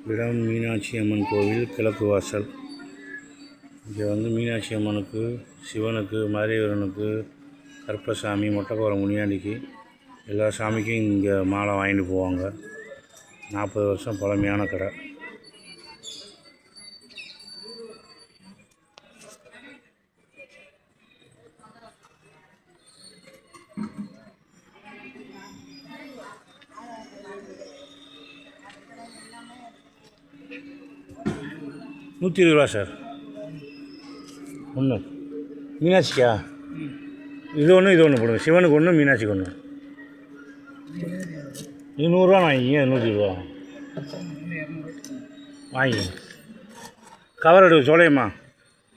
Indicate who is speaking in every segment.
Speaker 1: இடம் மீனாட்சி அம்மன் கோவில் கிழக்கு வாசல். இங்கே வந்து மீனாட்சி அம்மனுக்கு, சிவனுக்கு, மாரியவரனுக்கு, கருப்பசாமி, மொட்டைக்கோர முனியாண்டிக்கு எல்லா சாமிக்கும் இங்கே மாலை வாங்கிட்டு போவாங்க. 40 வருஷம் பழமையான கடை. ₹120 சார். ஒன்று மீனாட்சிக்கா? இது ஒன்று போடுங்க. சிவனுக்கு ஒன்று, மீனாட்சிக்கு ஒன்று. இது 100 வாங்கிங்க. 120 வாங்கி கவர் எடுக்க சோலையம்மா.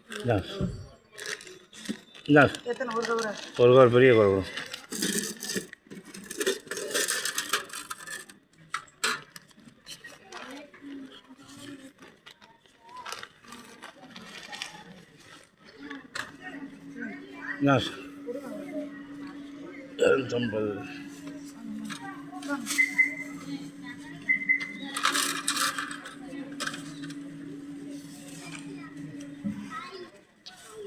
Speaker 1: இந்தா இந்தா ஒரு கவர், பெரிய கவர். என்ன 250.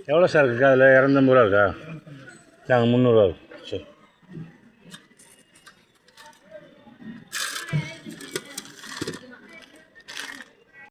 Speaker 1: எவ்வளோ சார் இருக்கா? அதில் 250 இருக்கா? நாங்கள் 300 சரி.